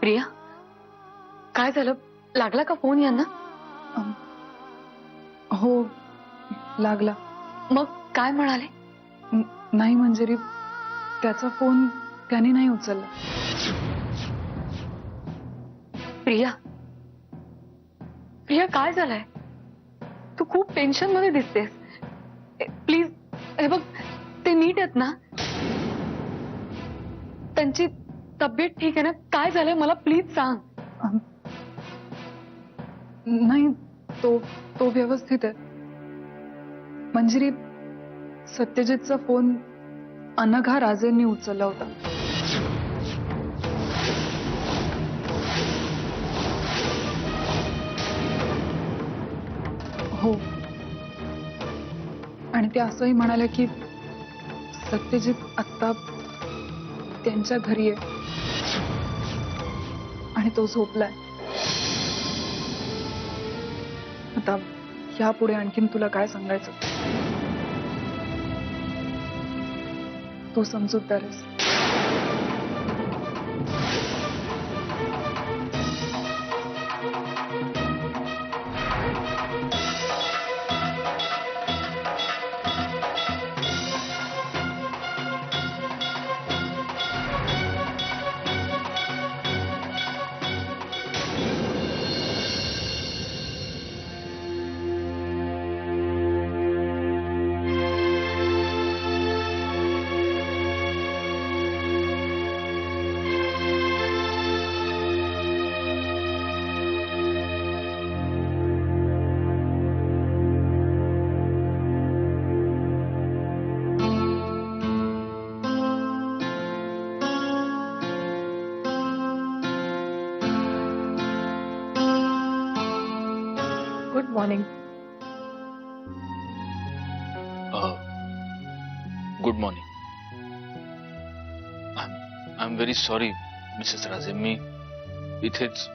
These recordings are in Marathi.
प्रिया, काय झालं? लागला का फोन यांना? हो, लागला. मग काय म्हणाले? नाही मंजिरी, त्याचा फोन त्याने नाही उचलला. प्रिया, प्रिया काय झालंय? तू खूप टेन्शन मध्ये दिसतेस. प्लीज, हे बघ, ते नीट आहेत ना? त्यांची तब्येत ठीक आहे ना? काय झालंय मला प्लीज सांग. नाही, तो तो व्यवस्थित आहे. मंजिरी, सत्यजितचा फोन अनघा राजेंनी उचलला होता. हो, आणि ते असंही म्हणाले की सत्यजित आत्ता त्यांच्या घरी आहे आणि तो झोपलाय. आता यापुढे आणखीन तुला काय सांगायचं? तू समजूतदार आहेस. Good morning. Good morning. I am very sorry Mrs राजे. मी इथेच,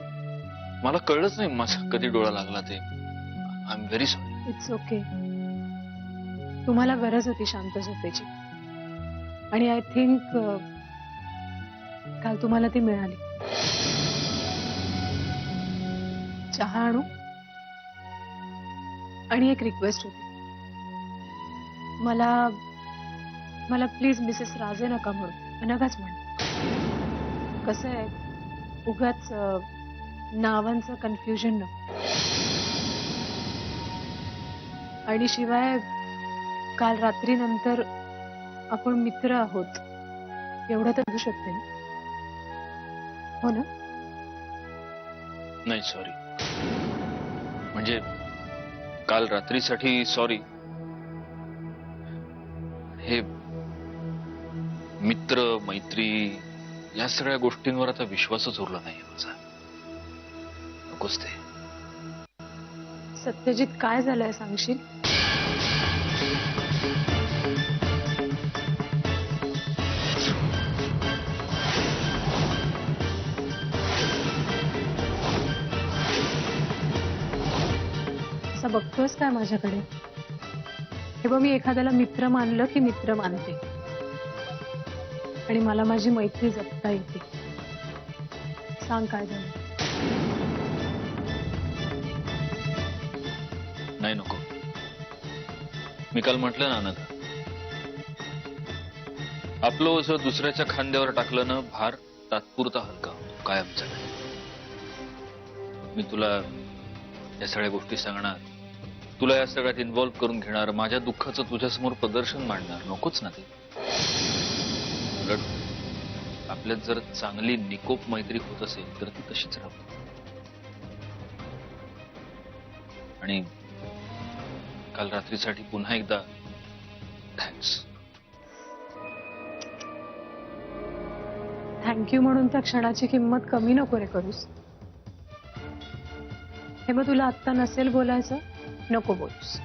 मला कळलंच नाही माझा कधी डोळा लागला ते. I am very sorry. It's okay. तुम्हाला गरज होती शांत झोपेची आणि आय थिंक काल तुम्हाला ती मिळाली. चहा आणू? आणि एक रिक्वेस्ट होती. मला मला प्लीज मिसेस राजे नका म्हणू, अनघाच म्हण. कसं आहे, उगाच नावांचं कन्फ्युजन नको. आणि शिवाय काल रात्री नंतर आपण मित्र आहोत एवढं तर होऊ शकते, हो ना? नाही सॉरी, म्हणजे काल रात्रीसाठी सॉरी. हे मित्र मैत्री या सगळ्या गोष्टींवर आता विश्वासच उरला नाही माझा. नकोच ते. सत्यजित, काय झालंय सांगशील? असं बघतोस काय माझ्याकडे? हे बघ, मी एखाद्याला मित्र मानलं की मित्र मानते आणि मला माझी मैत्री जपता येते. सांग काय झालं? नाही, नको. मी काल म्हटलं ना अनघा, आपलं ओझं दुसऱ्याच्या खांद्यावर टाकलं ना, भार तात्पुरता हलका होतो, कायमचा नाही. मी तुला या सगळ्या गोष्टी सांगणार, तुला या सगळ्यात इन्व्हॉल्व करून घेणार, माझ्या दुःखाचं तुझ्यासमोर प्रदर्शन मांडणार, नकोच ना ते. उलट आपल्यात जर चांगली निकोप मैत्री होत असेल तर ती तशीच राहते. आणि काल रात्रीसाठी पुन्हा एकदा थँक्स. थँक्यू म्हणून त्या क्षणाची किंमत कमी नको रे करूस. हे मग तुला आत्ता नसेल बोलायचं, नको बोलूस.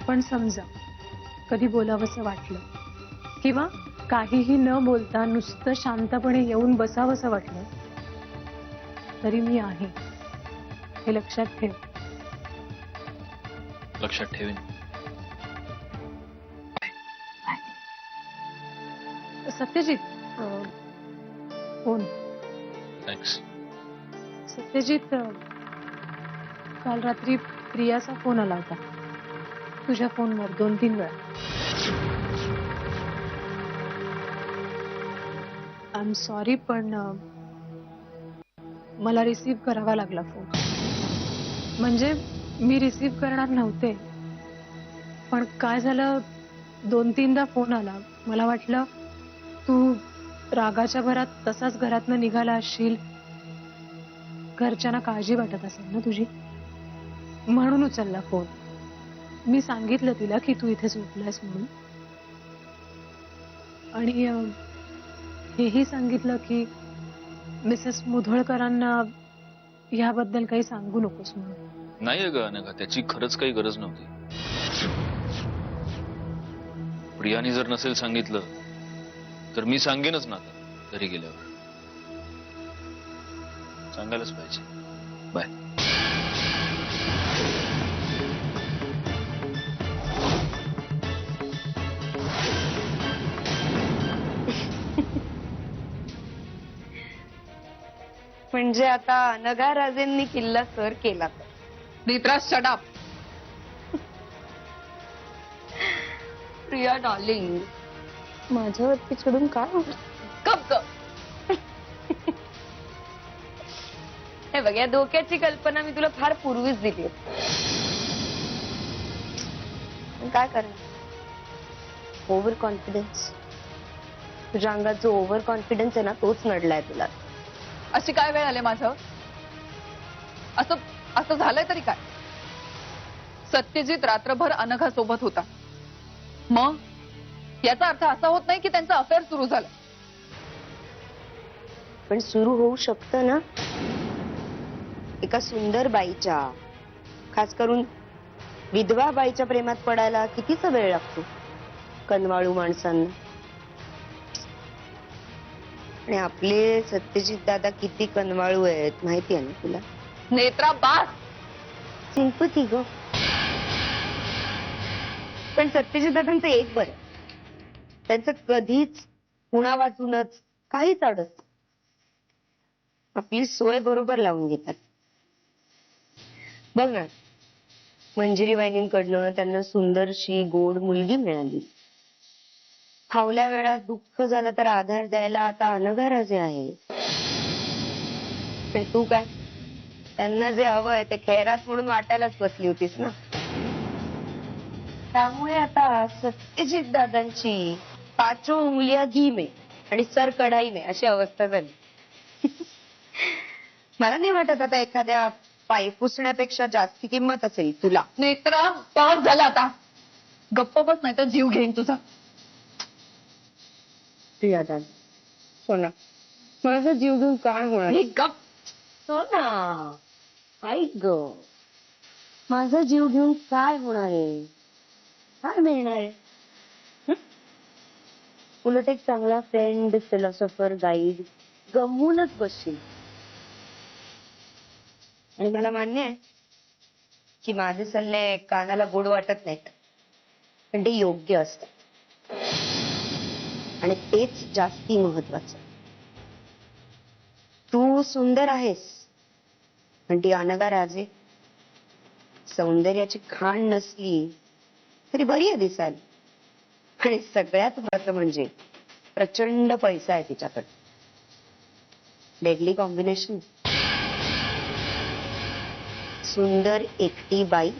पण समजा कधी बोलावंसं वाटलं किंवा काहीही न बोलता नुसतं शांतपणे येऊन बसावंसं वाटलं तरी मी आहे, हे लक्षात ठेव. लक्षात ठेवीन. सत्यजित, फोन. थँक्स. सत्यजित, काल रात्री प्रियाचा फोन आला होता तुझ्या फोनवर 2-3 वेळा. आय एम सॉरी, पण मला रिसीव्ह करावा लागला फोन. म्हणजे मी रिसीव्ह करणार नव्हते, पण काय झालं, 2-3दा फोन आला. मला वाटलं तू रागाच्या भरात तसाच घरातनं निघाला असशील, घरच्यांना काळजी वाटत असेल ना तुझी, म्हणून उचलला फोन. मी सांगितलं तिला की तू इथे झोपलायस म्हणून, आणि हेही सांगितलं की मिसेस मुधोळकरांना याबद्दल काही सांगू नकोस म्हणून. नाही ग अनघा, त्याची खरंच काही गरज नव्हती. प्रियानी जर नसेल सांगितलं तर मी सांगेनच ना आता घरी गेल्यावर. सांगायलाच पाहिजे. बाय. म्हणजे आता अनघा राजेंनी किल्ला सर केला. Netra shut up. Priya darling, माझ्यावरती चढून काय कप कप. हे बघ, या धोक्याची कल्पना मी तुला फार पूर्वीच दिली होती. पण काय करणार, ओव्हर कॉन्फिडन्स. तुझ्या अंगात जो ओव्हर कॉन्फिडन्स आहे ना, तोच नडलाय तुला. अशी काय वेळ आले माझ्यावर? असं असं झालंय तरी काय? सत्यजित रात्रभर अनघा सोबत होता, मग याचा अर्थ असा होत नाही की त्यांचं अफेअर सुरू झालं. पण सुरू होऊ शकतं ना. एका सुंदर बाईच्या, खास करून विधवा बाईच्या प्रेमात पडायला कितीचा वेळ लागतो कनवाळू माणसांना. आणि आपले सत्यजित दादा किती कनवाळू आहेत माहिती आहे ना तुला. नेत्रा बास. सिंपती ग. पण सत्यजित दादांचं एक बरं, त्यांचं कधीच कुणावाचूनच काहीच अडत, आपली सोय बरोबर लावून घेतात. बघ ना, मंजिरी वहिनींकडनं त्यांना सुंदरशी गोड मुलगी मिळाली. फावल्या वेळात दुःख झालं तर आधार द्यायला आता अनघा राजे आहे. पण तू काय, त्यांना जे हवंय ते खैरात म्हणून वाटायलाच बसली होतीस ना. त्यामुळे आता सत्यजित दादांची 5 उंगलिया घी में आणि सर कढाई में अशी अवस्था झाली. मला नाही वाटत आता एखाद्या पाय पुसण्यापेक्षा जास्ती किंमत असेल तुला. नेत्रा पास झाला आता. गप्प बस, नाही तर जीव घेईन तुझा. प्रियादान, सोना, माझा जीव घेऊन काय होणार? गप. सोना, ऐक ग, माझा जीव घेऊन काय होणार आहे, काय मिळणार आहे? उलट एक चांगला फ्रेंड, फिलॉसॉफर, गाईड गमवूनच बसशील. आणि मला मान्य आहे की माझे सल्ले कानाला गोड वाटत नाहीत, पण ते योग्य असतात आणि तेच जास्ती महत्वाचं. तू सुंदर आहेस, पण ती अनघा राजे सौंदर्याची खाण नसली तरी बरी आहे दिसायला. आणि सगळ्यात महत्त्वाचं म्हणजे प्रचंड पैसा आहे तिच्याकडे. Deadly combination. सुंदर एकटी बाई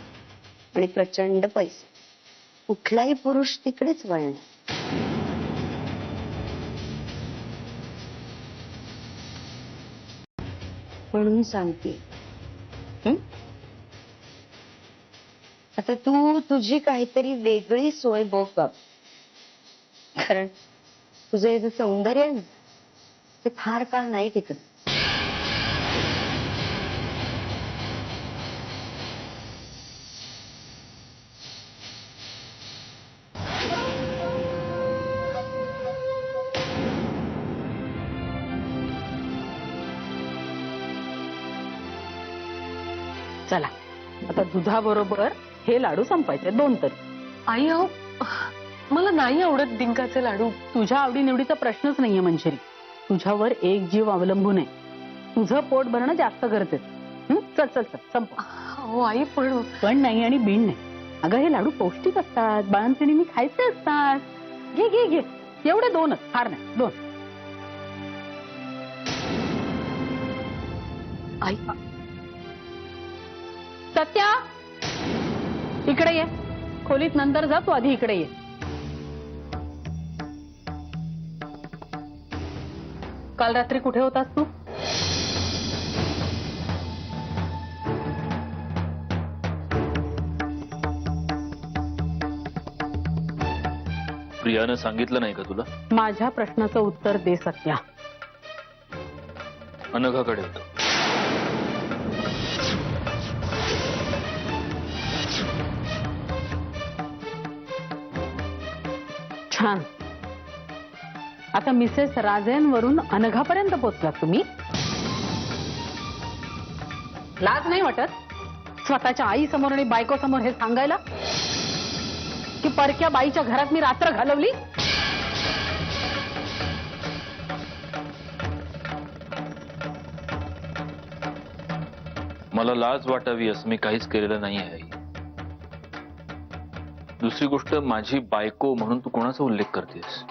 आणि प्रचंड पैसा, कुठलाही पुरुष तिकडेच वळणार. म्हणून सांगते, आता तू तुझी काहीतरी वेगळी सोय बघ बाप. कारण तुझं हे जे सौंदर्य आहे ना, ते फार काळ नाही टिकत. चला आता दुधाबरोबर हे लाडू संपायचे 2 तरी. आई अहो, मला नाही आवडत डिंकाचे लाडू. तुझ्या आवडीनिवडीचा प्रश्नच नाहीये मंजिरी. तुझ्यावर एक जीव अवलंबून आहे. तुझं पोट भरणं जास्त गरजेचं. चल चल चल संप. हो आई पण पण नाही आणि बीण नाही. अगं हे लाडू पौष्टिक असतात, बाळंतिणींनी खायचे असतात. घे घे घे, एवढे 2च, फार नाही 2. आई सत्या इकडे ये. खोलीत नंतर जा, तू आधी इकडे ये. काल रात्री कुठे होतास तू? प्रियानं सांगितलं नाही का तुला? माझ्या प्रश्नाचं उत्तर दे सत्या. अनघाकडे होतो. छान. आता मिसेस राजेंवरून अनघापर्यंत पोहोचलात तुम्ही. लाज नाही वाटत स्वतःच्या आई समोर आणि बायको समोर हे सांगायला की परक्या बाईच्या घरात मी रात्र घालवली? मला लाज वाटावी असं मी काहीच केलेलं नाही आहे. दुसरी गोष्ट, माझी बायको म्हणून तू कोणाचा उल्लेख करतेस?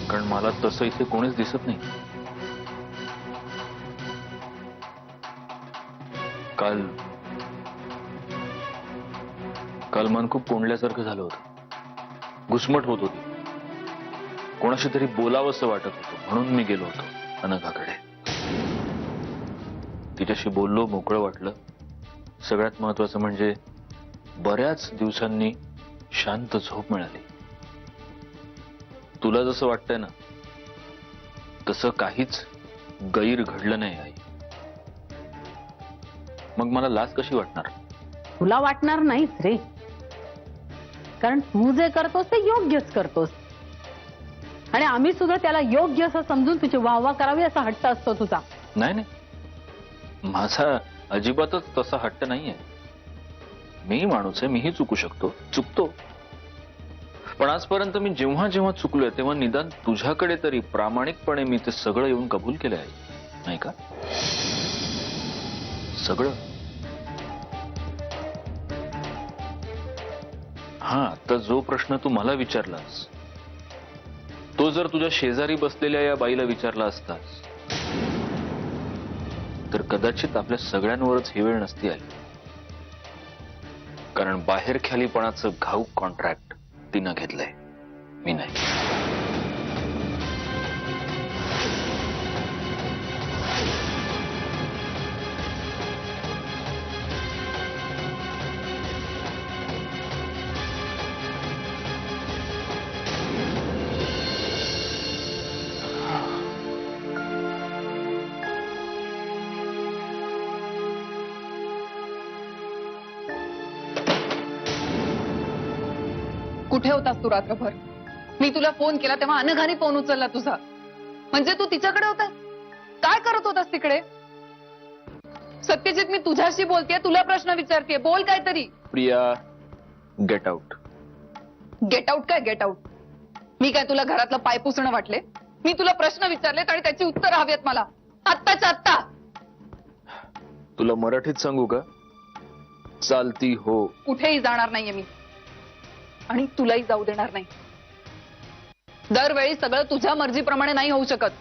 कारण मला तसं इथे कोणीच दिसत नाही. काल मन खूप कोंडल्यासारखं झालं होतं. घुसमट होत होती. कोणाशी तरी बोलावंसं वाटत होतं म्हणून मी गेलो होतो अनघाकडे. तिच्याशी बोललो, मोकळं वाटलं. सगळ्यात महत्वाचं म्हणजे बऱ्याच दिवसांनी शांत झोप मिळाली. तुला जसं वाटतंय ना तसं काहीच गैर घडलं नाही आई. मग मला लाज कशी वाटणार? तुला वाटणार नाहीच रे, कारण तू जे करतोस ते योग्यच करतोस. आणि आम्ही सुद्धा त्याला योग्य असं समजून तुझी वाहवा करावी असा हट्ट असतो तुझा. नाही नाही, माझा अजिबातच तसा हट्ट नाहीये. मी माणूस आहे, मीही चुकू शकतो, चुकतो. पण आजपर्यंत मी जेव्हा जेव्हा चुकलोय तेव्हा निदान तुझ्याकडे तरी प्रामाणिकपणे मी ते सगळं येऊन कबूल केलं आहे, नाही का? सगळं. हा, तर जो प्रश्न तू मला विचारलास तो जर तुझ्या शेजारी बसलेल्या या बाईला विचारला असतास तर कदाचित आपल्या सगळ्यांवरच ही वेळ नसती आली. कारण बाहेर ख्यालीपणाचं घाऊक कॉन्ट्रॅक्ट तिनं घेतलंय, मी नाही. कुठे होतास तू रात्रभर? मी तुला फोन केला तेव्हा अनघाने फोन उचलला तुझा. म्हणजे तू तिच्याकडे होतास? काय करत होतास तिकडे? सत्यजित, मी तुझ्याशी बोलतेय, तुला प्रश्न विचारतेय, बोल काहीतरी. Priya, get out. Get out काय गेट आउट? मी काय तुला घरातलं पाय पुसणं वाटले? मी तुला प्रश्न विचारलेत आणि त्याची उत्तर हवीत मला, आत्ताच्या आत्ता. तुला मराठीत सांगू का? चालती हो. कुठेही जाणार नाहीये मी आणि तुलाही जाऊ देणार नाही. दरवेळी सगळं तुझ्या मर्जीप्रमाणे नाही होऊ शकत.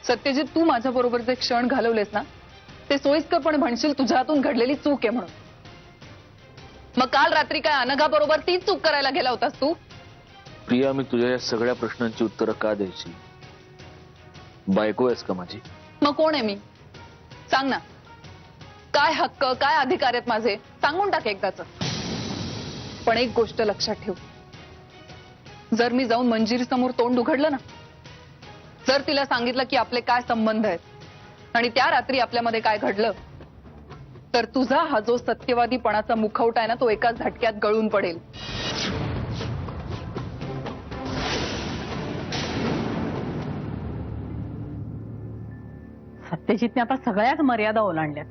सत्यजित, तू माझ्या बरोबर जे क्षण घालवलेस ना ते सोयीस्करपणे म्हणशील तुझ्या हातून घडलेली चूक आहे म्हणून. मग काल रात्री काय अनघा बरोबर तीच चूक करायला गेला होतास तू? प्रिया, मी तुझ्या या सगळ्या प्रश्नांची उत्तरं का द्यायची? बायको आहेस का माझी? मग कोण आहे मी? सांग ना. काय हक्क, काय अधिकार आहेत माझे? सांगून टाक एकदाच. पण एक गोष्ट लक्षात ठेव, जर मी जाऊन मंजिरी समोर तोंड उघडलं ना, जर तिला सांगितलं की आपले काय संबंध आहेत आणि त्या रात्री आपल्यामध्ये काय घडलं, तर तुझा हा जो सत्यवादीपणाचा मुखवटा आहे ना तो एका झटक्यात गळून पडेल. सत्यजितने आता सगळ्याच मर्यादा ओलांडल्यात.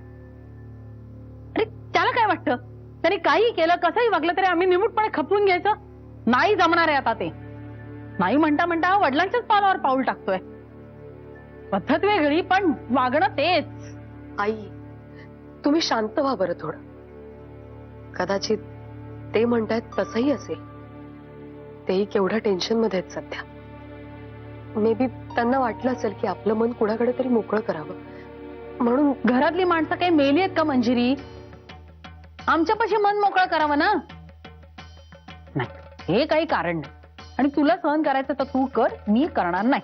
अरे त्याला काय वाटतं? त्याने काही केलं, कसंही वागलं तरी आम्ही निमूटपणे खपवून घ्यायचं? नाही जमणार आहे आता ते. नाही म्हणता म्हणता हा वडिलांच्याच पावलावर पाऊल टाकतोय. पद्धत वेगळी पण वागणं तेच. आई, तुम्ही शांत व्हा बरं थोडं. कदाचित ते म्हणतायत तसंही असेल. तेही केवढ्या टेन्शन मध्ये आहेत सध्या. मे बी त्यांना वाटलं असेल की आपलं मन कुणाकडे तरी मोकळं करावं म्हणून. घरातली माणसं काही मेली आहेत का मंजिरी? आमच्यापाशी मन मोकळं करावं ना. नाही, हे काही कारण नाही. आणि तुला सहन करायचं तर तू कर, मी करणार नाही.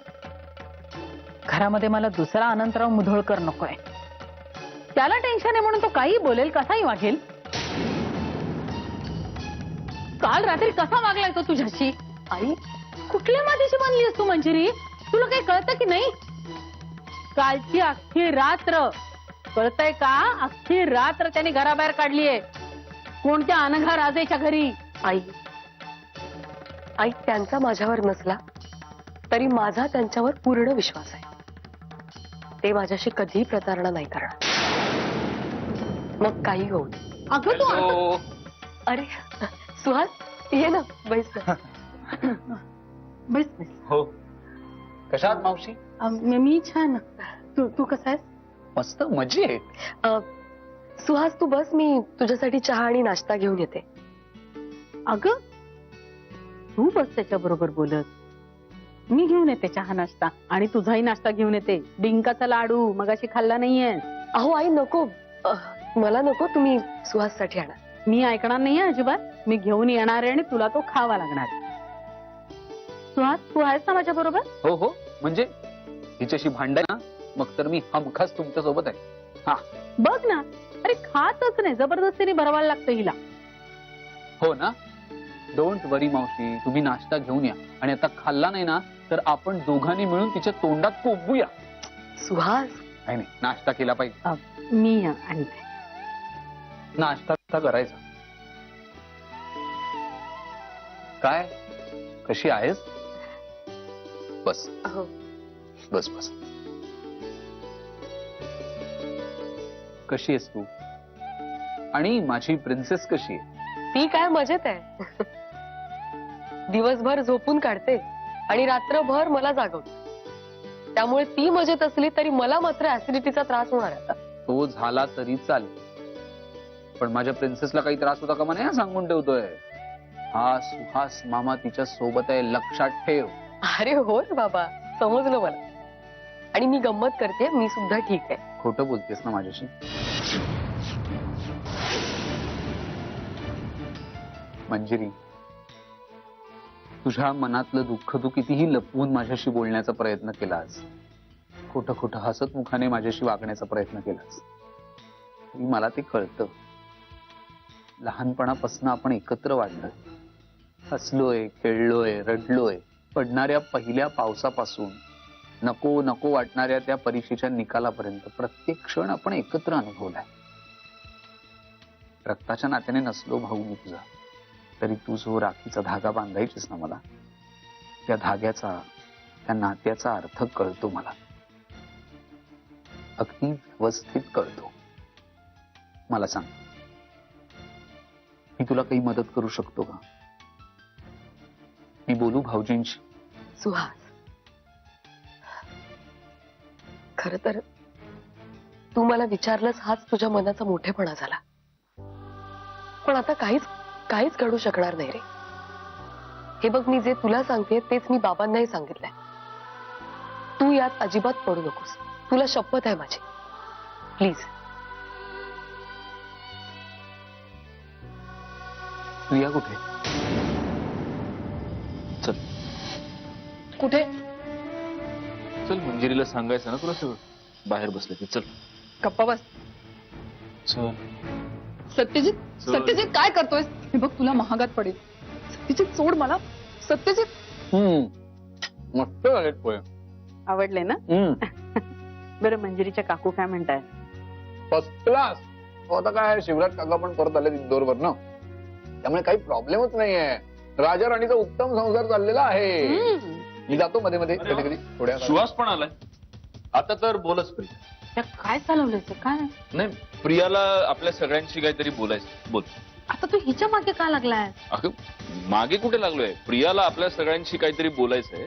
घरामध्ये मला दुसरा अनंतराव मुधोळकर नकोय. त्याला टेन्शन आहे म्हणून तो काही बोलेल, कसाही वागेल. काल रात्री कसा वागलाय तो तुझ्याशी? आई, कुठल्या मातीची बनलीस तू मंजिरी? तुला काही कळतं की नाही? कालची अख्खी रात्र, कळतंय का? अख्खी रात्र त्याने घराबाहेर काढलीये. कोणत्या अनघा राजेच्या घरी. आई, आई, त्यांचा माझ्यावर नसला तरी माझा त्यांच्यावर पूर्ण विश्वास आहे. ते माझ्याशी कधीही प्रतारणा नाही करणार. मग काही होऊ. अगं तू हॅलो. अरे सुहास, ये ना, बैस ना. बस बस. हो. कशात मावशी? मी छान. तू कसा आहेस? मस्त मजेत. सुहास तू बस, मी तुझ्यासाठी चहा आणि नाश्ता घेऊन येते. अगं तू बस त्याच्या बरोबर बोलत. मी घेऊन येते चहा नाश्ता आणि तुझाही नाश्ता घेऊन येते. डिंकाचा लाडू मगाशी खाल्ला नाहीये. अहो आई नको, मला नको, तुम्ही सुहास साठी आणा. मी ऐकणार नाहीये अजिबात. मी घेऊन येणार आहे आणि तुला तो खावा लागणार. सुहास, तू आहेस ना माझ्या बरोबर? हो हो, म्हणजे हिच्याशी भांडाय ना, मग तर मी हमखास तुमच्या सोबत आहे. बघ ना, अरे खातच नाही, जबरदस्तीने भरवायला लागतं हिला. हो ना. डोंट वरी मावशी, तुम्ही नाश्ता घेऊन या. आणि आता खाल्ला नाही ना तर आपण दोघांनी मिळून तिच्या तोंडात कोंबूया. सुहास, नाही नाही, नाश्ता केला पाहिजे. मी आणते. नाश्ता करायचा. काय, कशी आहेस? बस हो. बस बस. कशी आहेस तू? आणि माझी प्रिन्सेस कशी आहे? ती काय मजेत आहे. दिवसभर झोपून काढते आणि रात्रभर मला जागवते. त्यामुळे ती मजेत असली तरी मला मात्र ऍसिडिटीचा त्रास होणार आहे. तो झाला तरी चालेल, पण माझ्या प्रिन्सेसला काही त्रास होता का मला सांगून ठेवतोय. हा सुहास मामा तिच्या सोबत आहे, लक्षात ठेव. अरे हो रे बाबा, समजलं मला. आणि मी गंमत करते, मी सुद्धा ठीक आहे. खोटं बोलतेस ना माझ्याशी? मंजिरी, तुझ्या मनातलं दुःख तू कितीही लपवून माझ्याशी बोलण्याचा प्रयत्न केलास, खोटं खोटं हसत मुखाने माझ्याशी वागण्याचा प्रयत्न केलास, तरी मला ते कळतं. लहानपणापासून आपण एकत्र वाढलोय, हसलोय, खेळलोय, रडलोय. पडणाऱ्या पहिल्या पावसापासून नको नको वाटणाऱ्या त्या परीक्षेच्या निकालापर्यंत प्रत्येक क्षण आपण एकत्र अनुभवलाय. रक्ताच्या नात्याने नसलो भाऊ मी तुझा, तरी तू जो राखीचा धागा बांधायचीस ना मला, त्या धाग्याचा, त्या नात्याचा अर्थ कळतो मला. अगदी व्यवस्थित कळतो. मला सांग, मी तुला काही मदत करू शकतो का? मी बोलू भाऊजींशी? सुहास, खर तर तू मला विचारलंस हाच तुझ्या मनाचा मोठेपणा झाला. पण आता काहीच घडू शकणार नाही रे. हे बघ, मी जे तुला सांगते तेच मी बाबांनाही सांगितलंय. तू यात अजिबात पडू नकोस. तुला शपथ आहे माझी. प्लीज. प्रिया कुठे? चल कुठे? चल, मंजिरीला सांगायचं ना तुला सगळं. बाहेर बसले की चल. गप्पा बस. चल. सत्यजित, चल. सत्यजित काय करतोय? हे बघ, तुला महागात पडेल. सत्यजित सोड मला. सत्यजित. मस्त आहेत पोहे. आवडले ना? बरं, मंजिरीच्या काकू काय म्हणताय? First class. आता काय, शिवराज काका पण परत आले इंदोरवर ना, त्यामुळे काही प्रॉब्लेमच नाहीये. राजा राणीचा उत्तम संसार चाललेला आहे. मी जातो मध्ये मध्ये कधी कधी थोड्या. सुहास पण आलाय आता, तर बोलच प्रिया. त्या काय चालवलंय ते? काय नाही, प्रियाला आपल्या सगळ्यांशी काहीतरी बोलायचं. बोल. आता तू हिच्या मागे का लागलाय? अगं मागे कुठे लागलोय? प्रियाला आपल्या सगळ्यांशी काहीतरी बोलायचंय.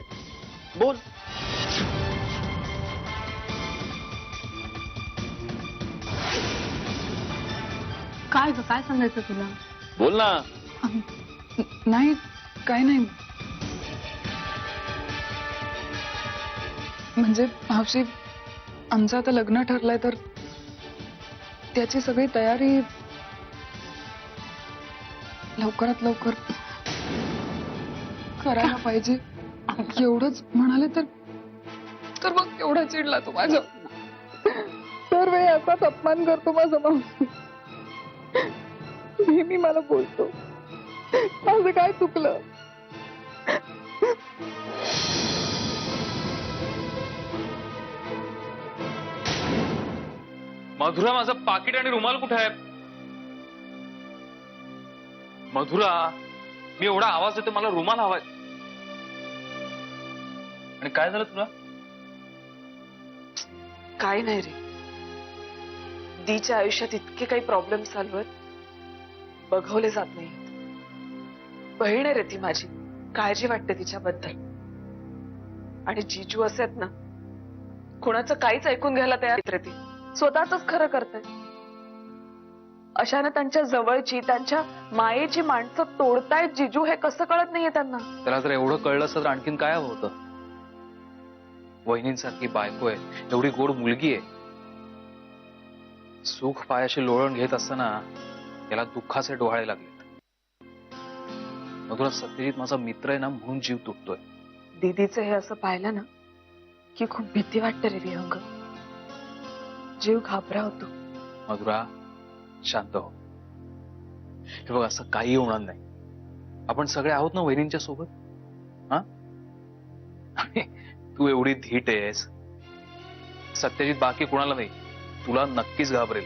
बोल. काय ग, काय सांगायचं तुला? बोल ना. नाही, काय नाही. म्हणजे मावशी, आमचं आता लग्न ठरलंय तर त्याची सगळी तयारी लवकरात लवकर करायला पाहिजे. एवढंच म्हणाले तर मग एवढा चिडला तो माझा. दर वेळी असाच अपमान करतो माझा मावशी. नेहमी मला बोलतो. माझं काय चुकलं? मधुरा, माझं पाकिट आणि रुमाल कुठे आहे? मधुरा, मी एवढा आवाज देतो, मला रुमाल हवाय. आणि काय झालं तुला? काय नाही रे, दीच्या आयुष्यात इतके काही प्रॉब्लेम चालवत बघवले जात नाही. बहीण आहे रे ती माझी, काळजी वाटते तिच्याबद्दल. आणि जीजू असे आहेत ना, कोणाचं काहीच ऐकून घ्यायला तयार रे ती. स्वतःच खरं करते. अशाने त्यांच्या जवळची, त्यांच्या मायेची माणसं तोडतायत जीजू, हे कसं कळत नाहीये त्यांना. त्याला जर एवढं कळलं असतं तर आणखीन काय हवं होतं? वहिनींसारखी बायको आहे, एवढी गोड मुलगी आहे. सुख पायाशी लोळण घेत असताना याला दुःखाचे डोहाळे लागलेत. मधुरा, सत्यजित माझा मित्र आहे ना, म्हणून जीव तुटतोय. दीदीचं हे असं पाहिलं ना की खूप भीती वाटते रे विहंग. जीव घाबरावतो. मधुरा, शांत हो. हे बघ, असं काही होणार नाही. आपण सगळे आहोत ना वहिनींच्या सोबत. हा, आणि तू एवढी धीट आहेस. सत्यजित बाकी कुणाला नाही, तुला नक्कीच घाबरेल.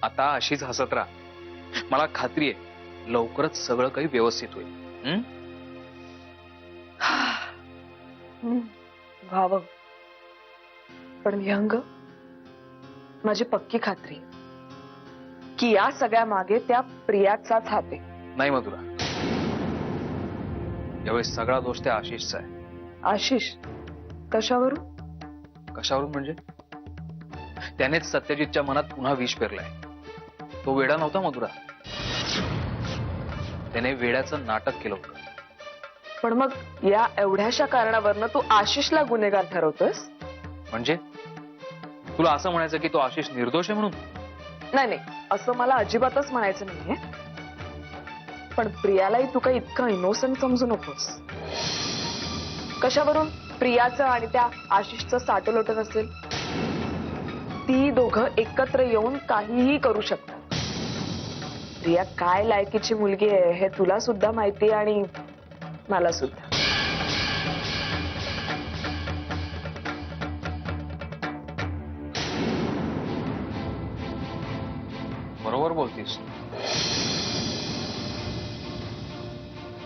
आता अशीच हसत राहा. मला खात्री आहे लवकरच सगळं काही व्यवस्थित होईल. व्हावं. पण विहंग, माझी पक्की खात्री आहे की या सगळ्या मागे त्या प्रियाचाच हात आहे. नाही मधुरा, यावेळी सगळा दोष त्या आशिषचा आहे. आशिष? कशावरून? कशावरून म्हणजे? त्यानेच सत्यजितच्या मनात पुन्हा विष पेरलाय. तो वेडा नव्हता मधुरा, त्याने वेड्याचं नाटक केलं होतं. पण मग या एवढ्याशा कारणावरनं तू आशिषला गुन्हेगार ठरवतोस? म्हणजे तुला असं म्हणायचं की तो आशिष निर्दोष आहे म्हणून? नाही नाही, असं मला अजिबातच म्हणायचं नाहीये. पण प्रियालाही तू काही इतकं इनोसंट समजू नकोस. कशावरून प्रियाचं आणि त्या आशिषचं साटलोटत असेल? ती दोघं एकत्र येऊन काहीही करू शकतात. प्रिया काय लायकीची मुलगी आहे हे तुला सुद्धा माहिती आहे आणि मला सुद्धा. बरोबर बोलतीस.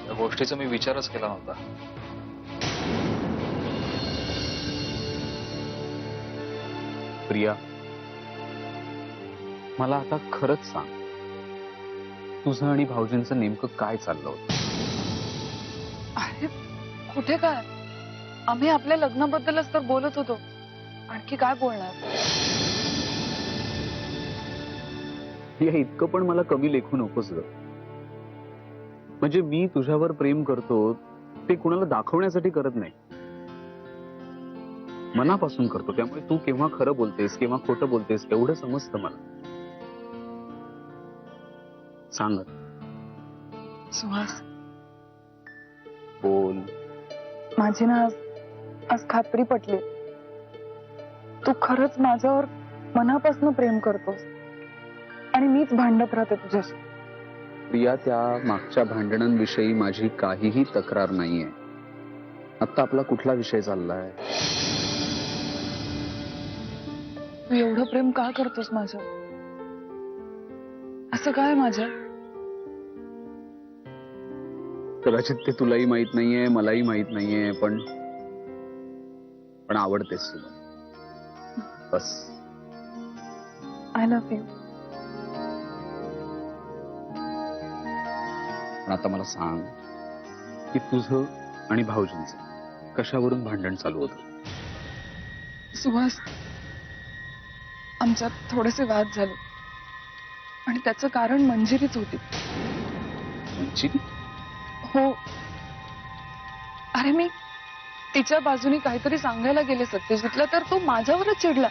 या गोष्टीचा मी विचारच केला नव्हता. प्रिया, मला आता खरंच सांग, तुझं आणि भाऊजींचं नेमकं काय चाललं होतं? अरे कुठे काय, आम्ही आपल्या लग्नाबद्दलच तर बोलत होतो. आणखी काय बोलणार? या इतकं पण मला कमी लेखू नकोस ग. म्हणजे मी तुझ्यावर प्रेम करतो ते कुणाला दाखवण्यासाठी करत नाही, मनापासून करतो. त्यामुळे तू केव्हा खरं बोलतेस केव्हा खोटं बोलतेस एवढं समजतं मला. सांग सुहास, बोल. माझी ना आज खात्री पटली. तू खरंच माझ्यावर मनापासून प्रेम करतोस आणि मीच भांडत राहते तुझ्याशी. प्रिया, त्या मागच्या भांडणांविषयी माझी काहीही तक्रार नाहीये. आता आपला कुठला विषय चाललाय? तू एवढं प्रेम का करतोस माझं? असं काय माझ्या? कदाचित ते तुलाही माहित नाहीये, मलाही माहित नाहीये, पण आवडतेस तुला. बस. I love you. पण आता मला सांग की तुझं आणि भाऊजींचं कशावरून भांडण चालू होतं? सुहास, आमच्यात थोडेसे वाद झाले आणि त्याचं कारण मंजिरीच होती. मंजिरी? हो. अरे मी तिच्या बाजूने काहीतरी सांगायला गेले सत्यजितला, तर तो माझ्यावरच चिडला,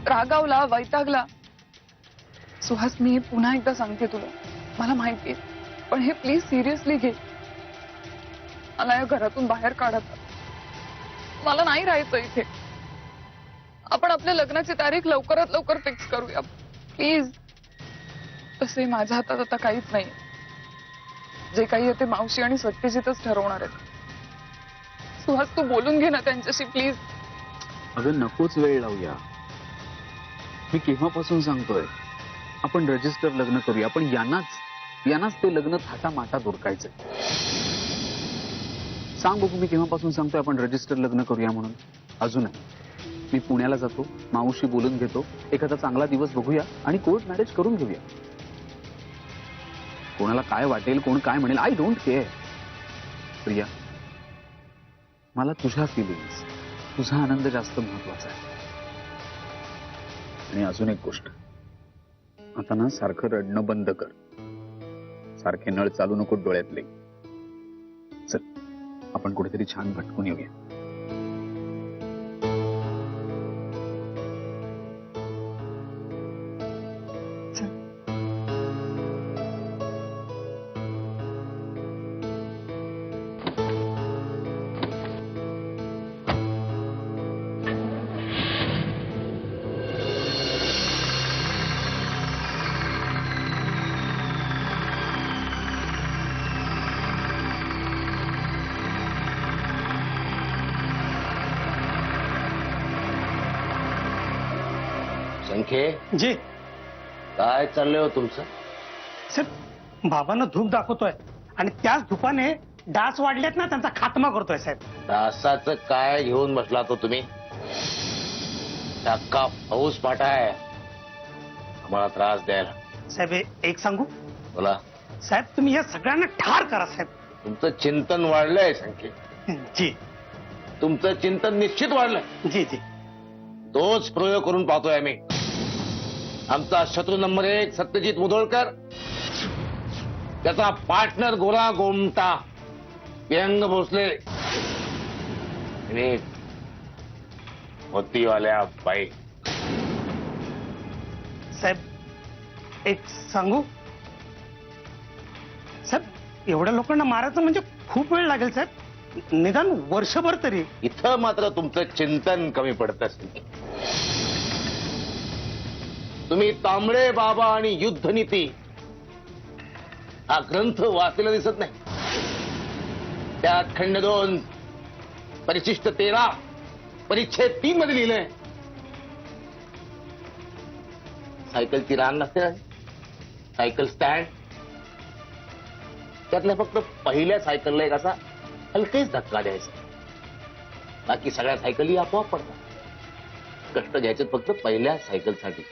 रागावला, वैतागला. सुहास, मी पुन्हा एकदा सांगते तुला, मला माहितीये, पण हे प्लीज सिरियसली घे. मला या घरातून बाहेर काढत, मला नाही राहायचं इथे. आपण आपल्या लग्नाची तारीख लवकरात लवकर फिक्स करूया प्लीज. तसे माझ्या हातात आता काहीच नाही. जे काही आहे ते मावशी आणि सत्यजितच ठरवणार आहेत. सुहास, तू बोलून घे ना त्यांच्याशी प्लीज. अगं नकोच वेळ लावूया. मी केव्हापासून सांगतोय आपण रजिस्टर लग्न करूया. आपण यांनाच ते लग्न थाटामाटात उरकायचंय. सांग बघू, मी केव्हापासून सांगतोय आपण रजिस्टर लग्न करूया म्हणून. अजूनही मी पुण्याला जातो, मावशी बोलून घेतो, एखादा चांगला दिवस बघूया आणि कोर्ट मॅरेज करून घेऊया. कोणाला काय वाटेल, कोण काय म्हणेल, आय डोंट केअर. प्रिया, मला तुझ्या फिलिंग्स, तुझा आनंद जास्त महत्वाचा आहे. आणि अजून एक गोष्ट, आता ना सारखं रडणं बंद कर. सारखे नळ चालू नको डोळ्यातले. चल, आपण कुठेतरी छान भटकून येऊया. संख्ये जी काय चाललंय हो तुमचं? साहेब, बाबांना धूप दाखवतोय आणि त्याच धुपाने डास वाढलेत ना, त्यांचा खात्मा करतोय साहेब. डासाचं काय घेऊन बसला तो तुम्ही? अख्खा पाऊस पाठा आहे आम्हाला त्रास द्यायला. साहेब, एक सांगू? बोला. साहेब, तुम्ही या सगळ्यांना ठार करा साहेब. तुमचं चिंतन वाढलंय संख्ये. जी तुमचं चिंतन निश्चित वाढलंय. जी जी. तोच प्रयोग करून पाहतोय आम्ही. आमचा शत्रू नंबर 1 सत्यजित मुधोळकर, त्याचा पार्टनर गोरा गोमटा व्यंग भोसले आणि मोतीवाल्या बाई. साहेब, एक सांगू? साहेब, एवढ्या लोकांना मारायचं म्हणजे खूप वेळ लागेल साहेब. निदान वर्षभर तरी. इथं मात्र तुमचं चिंतन कमी पडत असेल. तुम्ही तांबडे बाबा आणि युद्धनीती हा ग्रंथ वाचलेला दिसत नाही. त्यात खंड 2 परिशिष्ट 13 परिच्छेद 3 मध्ये लिहिलंय, सायकलची रांग असते ना, सायकल स्टँड, त्यातल्या फक्त पहिल्या सायकलला एक असा हलकेच धक्का द्यायचा. बाकी सगळ्या सायकली आपोआप पडतात. कष्ट घ्यायचे फक्त पहिल्या सायकलसाठी,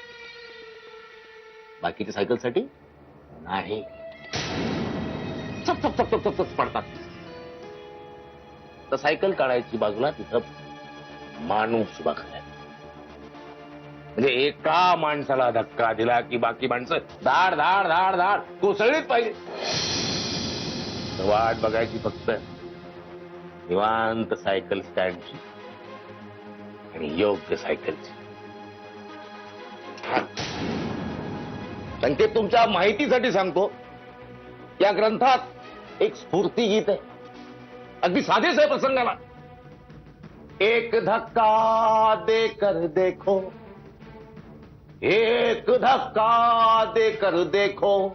बाकीच्या सायकलसाठी नाही. चप चप चप चप चप पडतात. तर सायकल काढायची बाजूला, तिथं माणूस उभा करायचा. म्हणजे एका माणसाला धक्का दिला की बाकी माणसं धाड धाड धाड धाड कोसळलीच पाहिजे. वाट बघायची फक्त निवांत सायकल स्टँडची आणि योग्य सायकलची. संकेत, तुमच्या माहितीसाठी सांगतो, या ग्रंथात एक स्फूर्ती गीत आहे. अगदी साधेच आहे प्रसंगाला. एक धक्का देकर देखो, एक धक्का देकर देखो,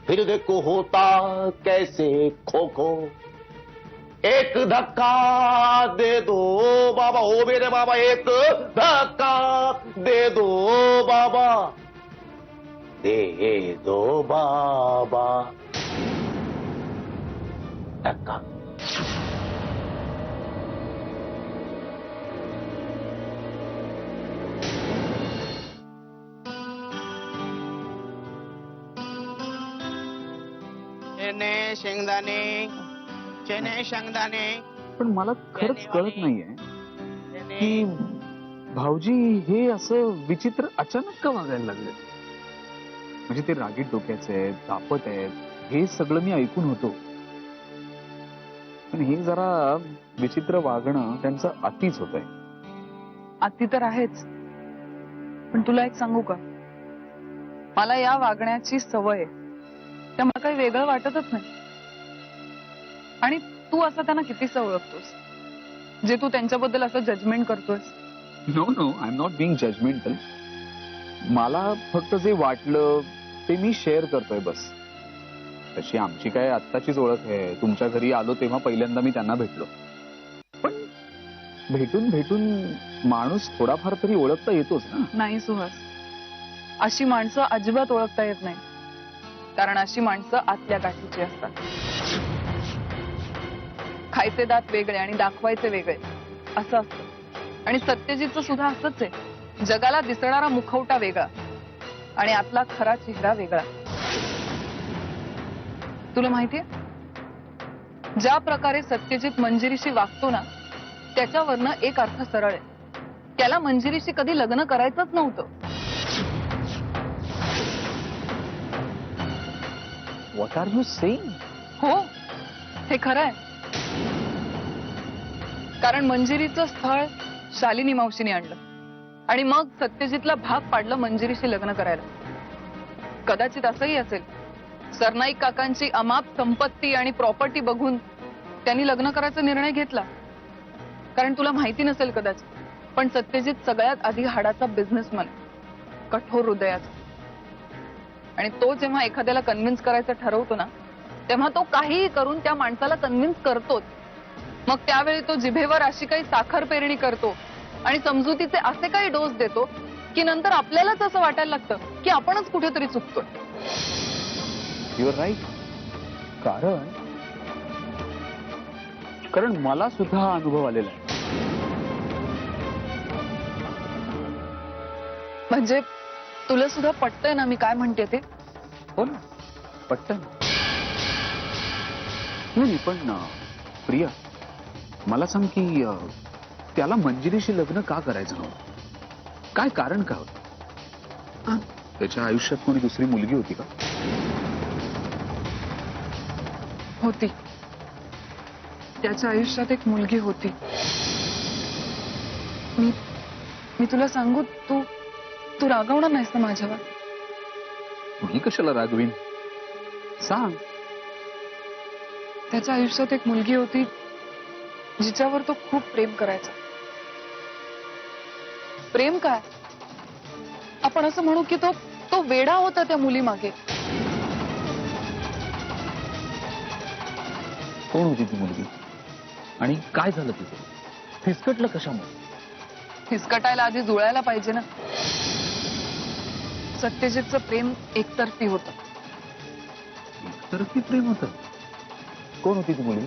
फिर देखो होता कैसे खो खो. एक धक्का दे दो बाबा, ओ मेरे बाबा, एक धक्का दे दो बाबा, दे दो बाबा. धक्का. चणे शेंगदाणे चणे शेंगदाणे पण मला खरंच कळत नाहीये की भाऊजी हे असं विचित्र अचानक का वागायला लागले. म्हणजे ते रागीट डोक्याचे आहेत, तापट आहेत, हे सगळं मी ऐकून होतो, पण हे जरा विचित्र वागणं त्यांचं अतिच होत आहे. अति तर आहेच, पण तुला एक सांगू का, मला या वागण्याची सवय आहे, त्यामुळे काही वेगळं वाटतच नाही. आणि तू असं त्यांना कितीसं ओळखतोस, जे तू त्यांच्याबद्दल असं जजमेंट करतोस. No no, I am not being judgemental. मला फक्त जे वाटलं ते मी शेअर करतोय बस. तशी आमची काय आत्ताचीच ओळख आहे. तुमच्या घरी आलो तेव्हा पहिल्यांदा मी त्यांना भेटलो, पण भेटून भेटून माणूस थोडाफार तरी ओळखता येतोच ना. नाही सुहास, अशी माणसं अजिबात ओळखता येत नाही, कारण अशी माणसं आतल्या गाठीची असतात. खायचे दात वेगळे आणि दाखवायचे वेगळे असं असतं. आणि सत्यजितचं सुद्धा असंच आहे. जगाला दिसणारा मुखवटा वेगळा आणि आतला खरा चेहरा वेगळा. तुला माहितीये, ज्या प्रकारे सत्यजित मंजिरीशी वागतो ना, त्याच्यावरनं एक अर्थ सरळ आहे. त्याला मंजिरीशी कधी लग्न करायचंच नव्हतं. What are you saying? हो, हे खरं आहे. कारण मंजिरीचं स्थळ शालिनी मावशीने आणलं आणि मग सत्यजितला भाग पाडलं मंजिरीशी लग्न करायला. कदाचित असंही असेल, सरनाईक काकांची अमाप संपत्ती आणि प्रॉपर्टी बघून त्यांनी लग्न करायचा निर्णय घेतला. कारण तुला माहिती नसेल कदाचित, पण सत्यजित सगळ्यात आधी हाडाचा बिझनेसमॅन, कठोर हृदयाचा. आणि तो जेव्हा एखाद्याला कन्व्हिन्स करायचं ठरवतो ना, तेव्हा तो काहीही करून त्या माणसाला कन्व्हिन्स करतोच. मग त्यावेळी तो जिभेवर अशी काही साखर पेरणी करतो आणि समजुतीचे असे काही डोस देतो की नंतर आपल्यालाच असं वाटायला लागतं की आपणच कुठेतरी चुकतोय. You R right. कारण मला सुद्धा हा अनुभव आलेला आहे. म्हणजे तुला सुद्धा पटतंय ना मी काय म्हणते ते? हो ना, पटतं ना. नाही पण प्रिया, मला सांग की त्याला मंजिरीशी लग्न का करायचं नव्हतं? काय कारण काय होतं? त्याच्या आयुष्यात कोणी दुसरी मुलगी होती का? होती. त्याच्या आयुष्यात एक मुलगी होती. मी तुला सांगू, तू रागवणार नाहीस ना माझ्यावर? मी कशाला रागवीन, सांग. त्याच्या आयुष्यात एक मुलगी होती जिच्यावर तो खूप प्रेम करायचा. प्रेम काय, आपण असं म्हणू की तो वेडा होता त्या मुली मागे. कोण होती ती मुलगी आणि काय झालं तिथे? फिसकटलं कशामुळे? फिसकटायला आधी जुळायला पाहिजे ना. सत्यजितचं प्रेम एकतर्फी होतं. एकतर्फी प्रेम होतं? कोण होती ती मुलगी?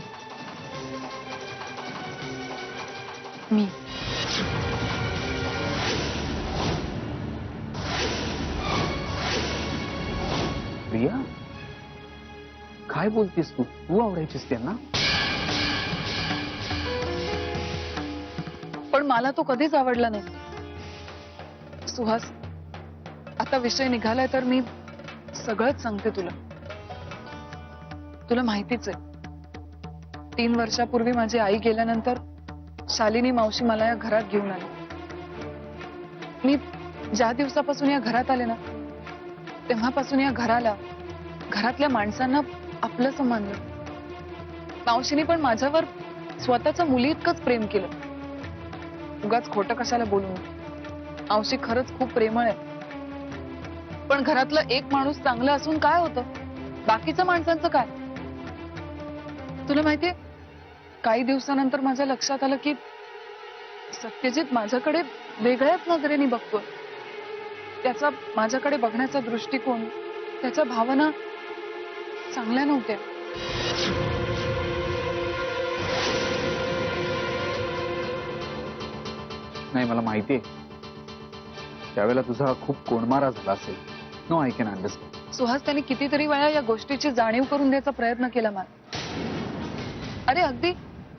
मी. प्रिया, काय बोलतेस तू? तू आवडायचीस त्यांना? पण मला तो कधीच आवडला नाही. सुहास, आता विषय निघालाय तर मी सगळंच सांगते तुला. तुला माहितीच आहे, 3 वर्षापूर्वी माझी आई गेल्यानंतर शालिनी मावशी मला या घरात घेऊन आली. मी ज्या दिवसापासून या घरात आले ना, तेव्हापासून या घराला, घरातल्या माणसांना आपलंसं मानलं. मावशीने पण माझ्यावर स्वतःच्या मुली इतकंच प्रेम केलं. उगाच खोटं कशाला बोलू. मावशी खरंच खूप प्रेमळ आहे. पण घरातलं एक माणूस चांगलं असून काय होतं, बाकीच्या माणसांचं काय? तुला माहितीये, काही दिवसानंतर माझ्या लक्षात आलं की सत्यजित माझ्याकडे वेगळ्याच नजरेने बघतोय. त्याचा माझ्याकडे बघण्याचा दृष्टिकोन, त्याच्या भावना चांगल्या नव्हत्या. नाही, मला माहितीये त्यावेळेला तुझा खूप कोणमारा झाला असेल. No, I can understand. Suhas, त्याने कितीतरी वेळा या गोष्टीची जाणीव करून द्यायचा प्रयत्न केला मला. अरे अगदी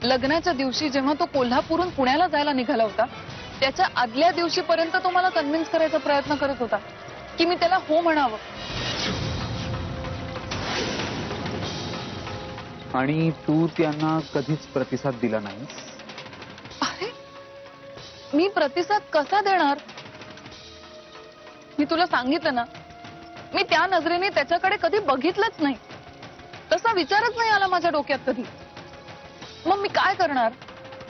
लग्नाच्या दिवशी जेव्हा तो कोल्हापूरहून पुण्याला जायला निघाला होता, त्याच्या आदल्या दिवशीपर्यंत तो मला कन्व्हिन्स करायचा प्रयत्न करत होता की मी त्याला हो म्हणावं. आणि तू त्यांना कधीच प्रतिसाद दिला नाहीस? अरे मी प्रतिसाद कसा देणार? मी तुला सांगितलं ना, मी त्या नजरेने त्याच्याकडे कधी बघितलंच नाही. तसा विचारच नाही आला माझ्या डोक्यात कधी. मग मी काय करणार?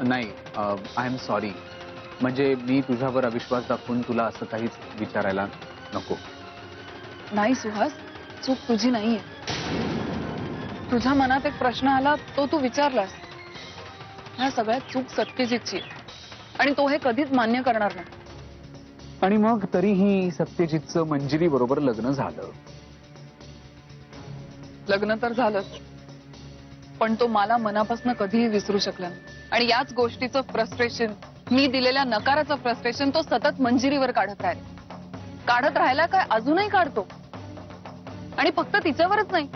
नाही, आय एम सॉरी. म्हणजे मी तुझ्यावर अविश्वास दाखवून तुला असं काहीच विचारायला नको. नाही सुहास, चूक तुझी नाहीये. तुझ्या मनात एक प्रश्न आला तो तू विचारलास. ह्या सगळ्यात चूक सत्यजितची आहे. आणि तो हे कधीच मान्य करणार नाही. आणि मग तरीही सत्यजितचं मंजिरी बरोबर लग्न झालं. लग्न तर झालंच, पण तो मला मनापासून कधीही विसरू शकला नाही. आणि याच गोष्टीचं फ्रस्ट्रेशन, मी दिलेल्या नकाराचं फ्रस्ट्रेशन तो सतत मंजिरीवर काढत राहिला काय अजूनही काढतो. आणि फक्त तिच्यावरच नाही,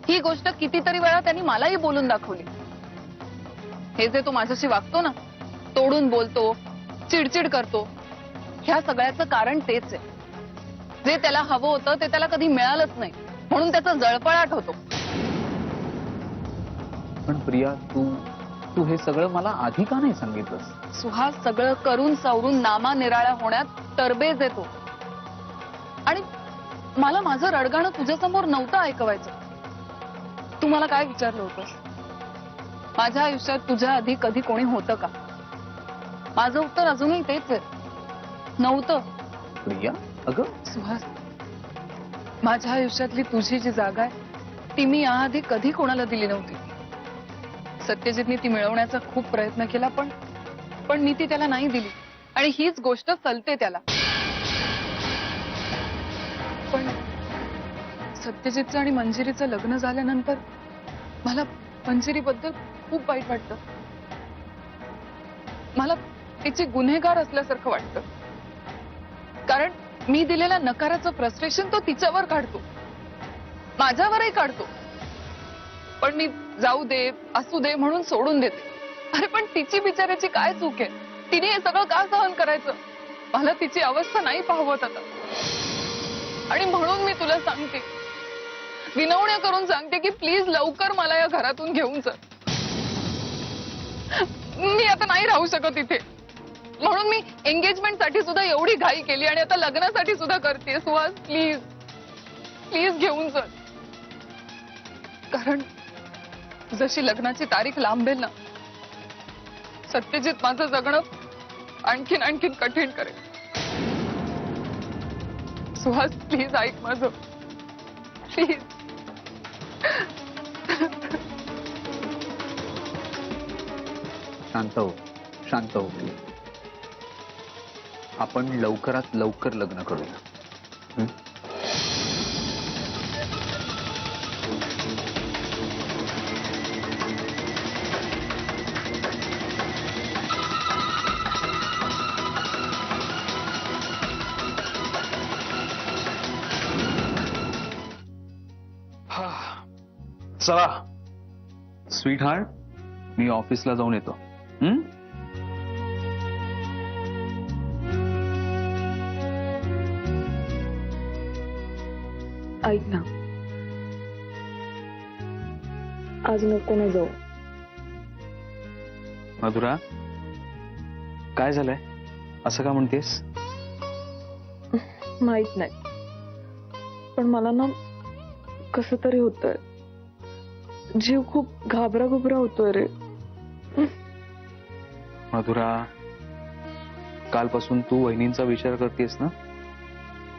ही गोष्ट कितीतरी वेळा त्यांनी मलाही बोलून दाखवली. हे जे तो माझ्याशी वागतो ना, तोडून बोलतो, चिडचिड करतो, ह्या सगळ्याचं कारण तेच आहे. जे त्याला हवं होतं ते त्याला कधी मिळालंच नाही, म्हणून त्याचा जळफळाट होतो. पण प्रिया, तू हे सगळं मला आधी का नाही सांगितलंस? सुहास, सगळं करून सावरून नामा निराळ्या होण्यात तरबेज येतो. आणि मला माझं रडगाणं तुझ्यासमोर नव्हतं ऐकवायचं. तू मला काय विचारलं होतंस? माझ्या आयुष्यात तुझ्या आधी कधी कोणी होतं का? माझं उत्तर अजूनही तेच आहे, नव्हतं. प्रिया, अगं सुहास, माझ्या आयुष्यातली तुझी जी जागा आहे ती मी याआधी कधी कोणाला दिली नव्हती. सत्यजितने ती मिळवण्याचा खूप प्रयत्न केला, पण मी ती त्याला नाही दिली. आणि हीच गोष्ट सलते त्याला. पण सत्यजितचं आणि मंजिरीचं लग्न झाल्यानंतर मला मंजिरीबद्दल खूप वाईट वाटतं. मला तिची गुन्हेगार असल्यासारखं वाटतं. कारण मी दिलेल्या नकाराचं फ्रस्ट्रेशन तो तिच्यावर काढतो, माझ्यावरही काढतो. पण मी जाऊ दे, असू दे म्हणून सोडून देते. अरे पण तिची बिचाऱ्याची काय चूक आहे? तिने हे सगळं का सहन करायचं? मला तिची अवस्था नाही पाहवत आता. आणि म्हणून मी तुला सांगते, विनवण्या करून सांगते की प्लीज लवकर मला या घरातून घेऊन चल. मी आता नाही राहू शकत इथे. म्हणून मी एंगेजमेंट साठी सुद्धा एवढी घाई केली आणि आता लग्नासाठी सुद्धा करते. सुहास, प्लीज प्लीज घेऊन चल. कारण जशी लग्नाची तारीख लांबेल ना, सत्यजित माझं जगणं आणखीन आणखीन कठीण करेल. सुहास, प्लीज ऐक माझं, प्लीज. शांत हो, शांत हो. आपण लवकरात लवकर लग्न करूया. चला स्वीट हार्ट, मी ऑफिसला जाऊन येतो. ऐक ना, आज नको ना जाऊ. मधुरा, काय झालंय? असं का म्हणतेस? माहित नाही, पण मला ना कसं तरी होतंय. जीव खूप घाबरा घुबरा होतोय रे. मधुरा, कालपासून तू वहिनींचा विचार करतेस ना,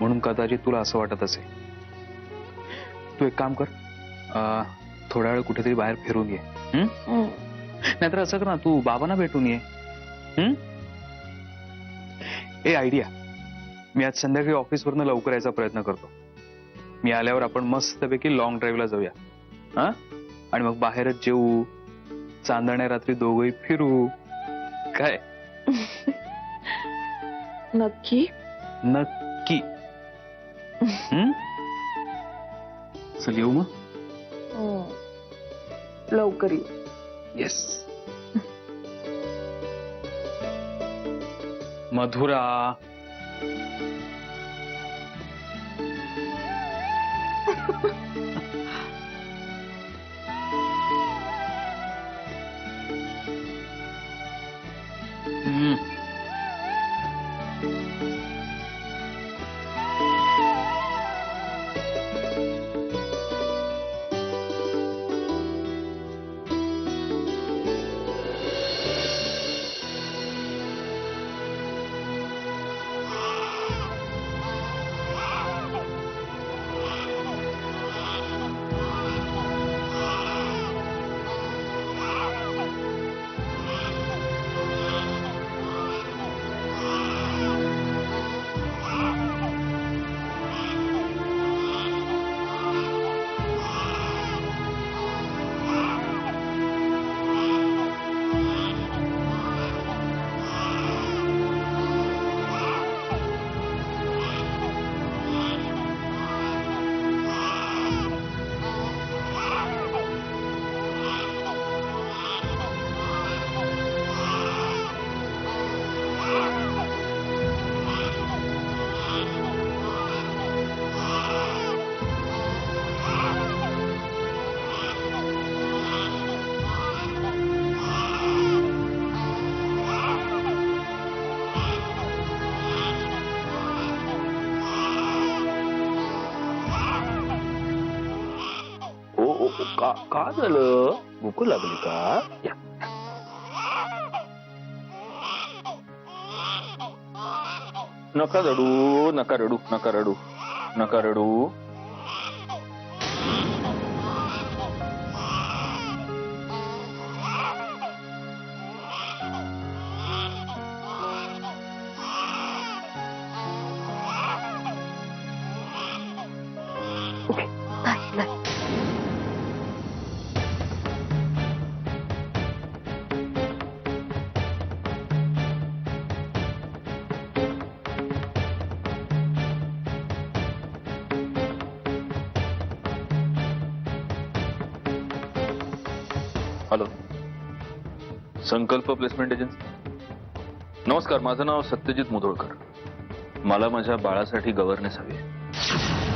म्हणून कदाचित तुला असं वाटत असेल. तू एक काम कर, थोडा वेळ कुठेतरी बाहेर फिरून ये. नाहीतर असं कर ना, तू बाबांना भेटून ये. ए आयडिया, मी आज संध्याकाळी ऑफिसवरनं लवकर यायचा प्रयत्न करतो. मी आल्यावर आपण मस्तपैकी लॉंग ड्राईव्हला जाऊया. हा, आणि मग बाहेरच जेवू, चांदण्या रात्री दोघंही फिरू. काय? नक्की? नक्की. चल येऊ मग. लवकर ये. येस. मधुरा. का झालं? भूक लागली का? या. नका रडू, नका रडू, नका रडू, नका रडू. नाही नाही. हॅलो, संकल्प प्लेसमेंट एजन्सी. नमस्कार, माझं नाव सत्यजित मुधोळकर. मला माझ्या बाळासाठी गव्हर्नन्स हवी आहे.